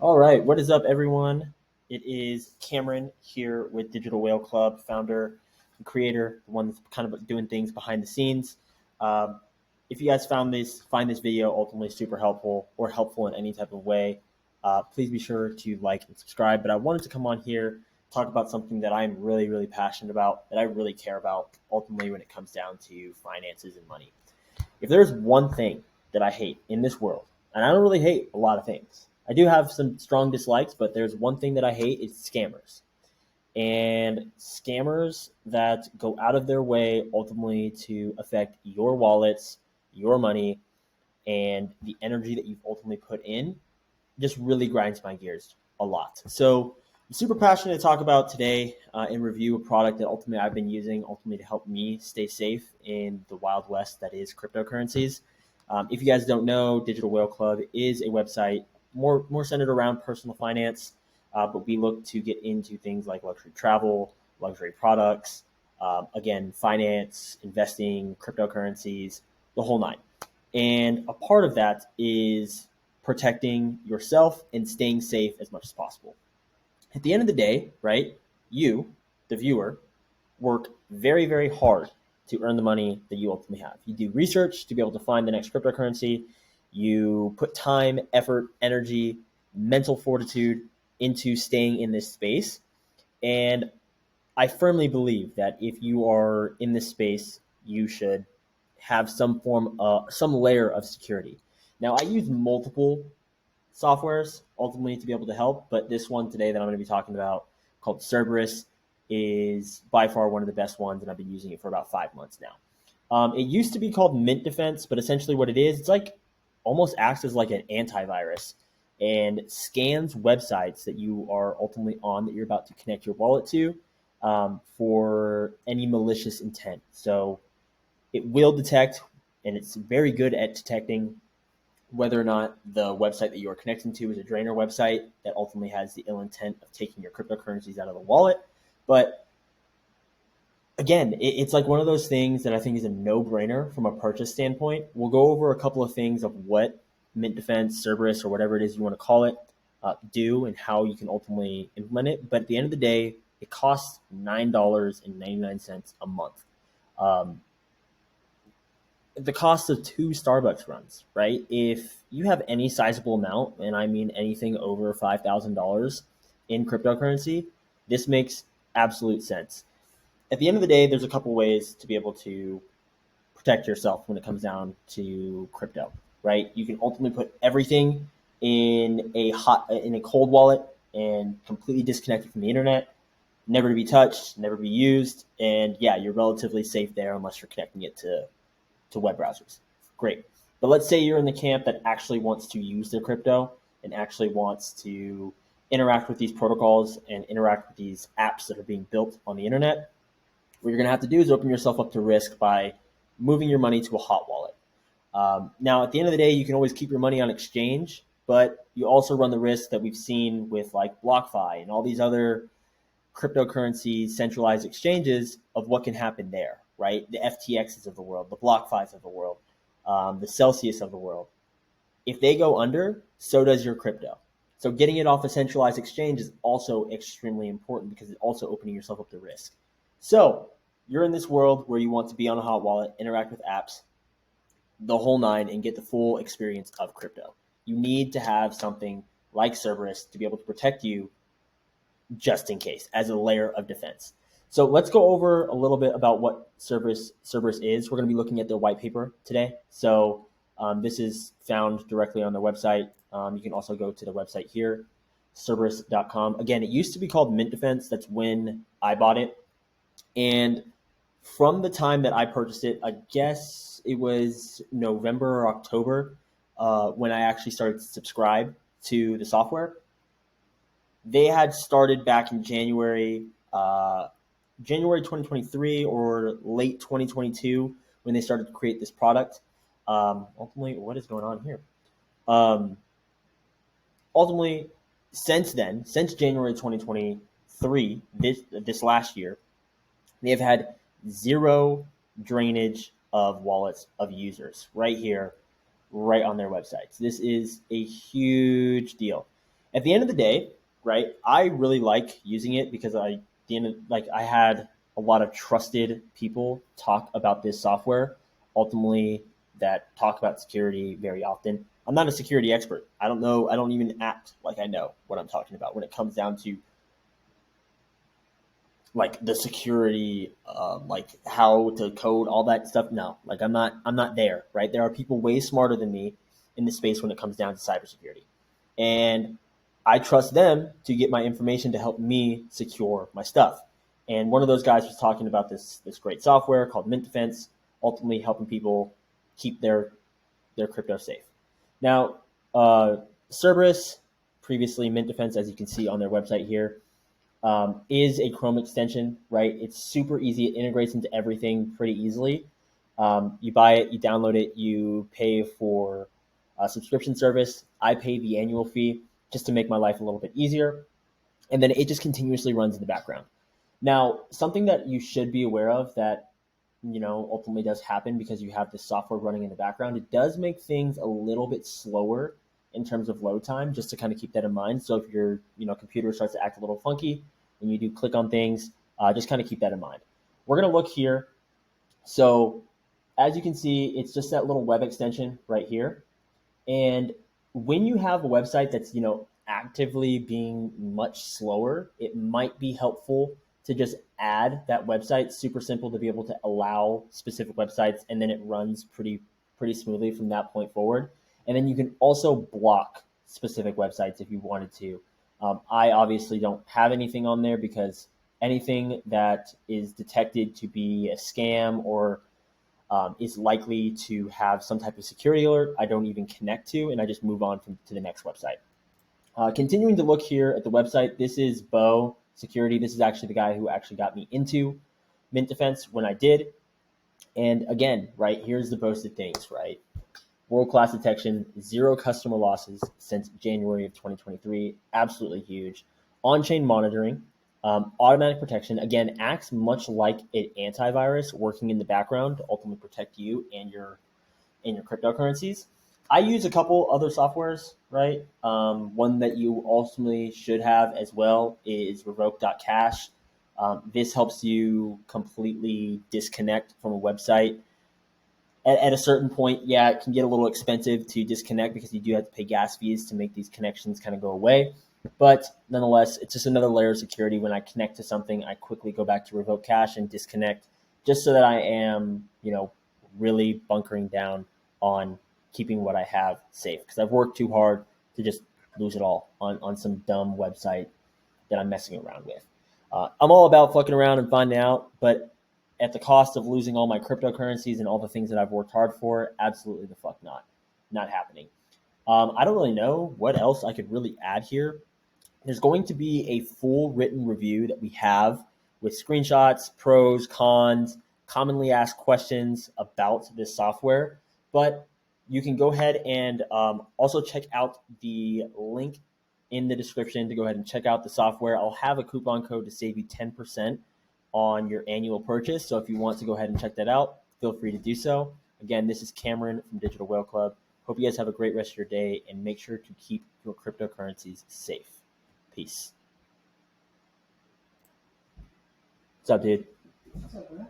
All right, what is up, everyone? It is Cameron here with Digital Whale Club, founder and creator, the one that's kind of doing things behind the scenes. Um, if you guys find this video ultimately super helpful or helpful in any type of way, please be sure to like and subscribe. But I wanted to come on here, talk about something that I'm really, really passionate about, that I really care about, ultimately when it comes down to finances and money. If there's one thing that I hate in this world, and I don't really hate a lot of things, I do have some strong dislikes, but there's one thing that I hate is scammers. And scammers that go out of their way ultimately to affect your wallets, your money, and the energy that you've ultimately put in just really grinds my gears a lot. So I'm super passionate to talk about today and review a product that ultimately I've been using ultimately to help me stay safe in the wild west that is cryptocurrencies. If you guys don't know, Digital Whale Club is a website more centered around personal finance, but we look to get into things like luxury travel, luxury products, again, finance, investing, cryptocurrencies, the whole nine. And a part of that is protecting yourself and staying safe as much as possible. At the end of the day, right, you, the viewer, work very, very hard to earn the money that you ultimately have. You do research to be able to find the next cryptocurrency. You put time, effort, energy, mental fortitude into staying in this space. And I firmly believe that if you are in this space, you should have some layer of security. Now, I use multiple softwares ultimately to be able to help, but this one today that I'm going to be talking about called Kerberus is by far one of the best ones, and I've been using it for about 5 months now. It used to be called Mint Defense, but essentially what it is, it's like almost acts as like an antivirus and scans websites that you are ultimately on that you're about to connect your wallet to for any malicious intent. So it will detect, and it's very good at detecting whether or not the website that you are connecting to is a drainer website that ultimately has the ill intent of taking your cryptocurrencies out of the wallet. But again, it's like one of those things that I think is a no-brainer from a purchase standpoint. We'll go over a couple of things of what Mint Defense, Cerberus, or whatever it is you want to call it, do and how you can ultimately implement it. But at the end of the day, it costs $9.99 a month. Um, the cost of two Starbucks runs, right? If you have any sizable amount, and I mean anything over $5,000 in cryptocurrency, this makes absolute sense. At the end of the day, there's a couple ways to be able to protect yourself when it comes down to crypto, right? You can ultimately put everything in a cold wallet and completely disconnect it from the internet, never to be touched, never be used, and yeah, you're relatively safe there unless you're connecting it to web browsers. Great. But let's say you're in the camp that actually wants to use their crypto and actually wants to interact with these protocols and interact with these apps that are being built on the internet. What you're going to have to do is open yourself up to risk by moving your money to a hot wallet. Now, at the end of the day, you can always keep your money on exchange, but you also run the risk that we've seen with like BlockFi and all these other cryptocurrency centralized exchanges of what can happen there, right? The FTXs of the world, the BlockFis of the world, the Celsius of the world. If they go under, so does your crypto. So getting it off a centralized exchange is also extremely important because it's also opening yourself up to risk. So you're in this world where you want to be on a hot wallet, interact with apps, the whole nine, and get the full experience of crypto. You need to have something like Cerberus to be able to protect you just in case as a layer of defense. So let's go over a little bit about what Cerberus is. We're going to be looking at their white paper today. So this is found directly on their website. You can also go to the website here, Cerberus.com. Again, it used to be called Mint Defense. That's when I bought it. And from the time that I purchased it, I guess it was November or October when I actually started to subscribe to the software. They had started back in January 2023 or late 2022 when they started to create this product. Ultimately, what is going on here? Ultimately, since then, since January 2023, this last year, they have had zero drainage of wallets of users right here, right on their websites. This is a huge deal. At the end of the day, right, I really like using it because I had a lot of trusted people talk about this software, ultimately that talk about security very often. I'm not a security expert. I don't know. I don't even act like I know what I'm talking about when it comes down to like the security, like how to code all that stuff. No, like I'm not there. Right? There are people way smarter than me in the space when it comes down to cybersecurity, and I trust them to get my information to help me secure my stuff. And one of those guys was talking about this great software called Mint Defense, ultimately helping people keep their crypto safe. Now, Kerberus, previously Mint Defense, as you can see on their website here, is a Chrome extension, right? It's super easy. It integrates into everything pretty easily. You buy it, you download it, you pay for a subscription service. I pay the annual fee just to make my life a little bit easier. And then it just continuously runs in the background. Now, something that you should be aware of that ultimately does happen because you have this software running in the background. It does make things a little bit slower in terms of load time, just to kind of keep that in mind. So if your computer starts to act a little funky and you do click on things, just kind of keep that in mind. We're going to look here. So as you can see, it's just that little web extension right here. And when you have a website that's actively being much slower, it might be helpful to just add that website. Super simple to be able to allow specific websites, and then it runs pretty smoothly from that point forward. And then you can also block specific websites if you wanted to. I obviously don't have anything on there because anything that is detected to be a scam or is likely to have some type of security alert, I don't even connect to, and I just move on to the next website. Continuing to look here at the website, this is Bo Security. This is actually the guy who actually got me into Mint Defense when I did. And again, right, here's the boasted things, right? World-class detection, 0 customer losses since January of 2023. Absolutely huge. On-chain monitoring, automatic protection, again, acts much like an antivirus working in the background to ultimately protect you and your cryptocurrencies. I use a couple other softwares, right? One that you ultimately should have as well is revoke.cash. This helps you completely disconnect from a website. At a certain point, yeah, it can get a little expensive to disconnect because you do have to pay gas fees to make these connections kind of go away. But nonetheless, it's just another layer of security. When I connect to something, I quickly go back to revoke cache and disconnect, just so that I am, really bunkering down on keeping what I have safe. Because I've worked too hard to just lose it all on some dumb website that I'm messing around with. I'm all about fucking around and finding out, but at the cost of losing all my cryptocurrencies and all the things that I've worked hard for, absolutely the fuck not. Not happening. I don't really know what else I could really add here. There's going to be a full written review that we have with screenshots, pros, cons, commonly asked questions about this software. But you can go ahead and also check out the link in the description to go ahead and check out the software. I'll have a coupon code to save you 10% on your annual purchase. So if you want to go ahead and check that out, feel free to do so. Again, this is Cameron from Digital Whale Club. Hope you guys have a great rest of your day, and make sure to keep your cryptocurrencies safe. Peace. What's up, dude? What's up, bro?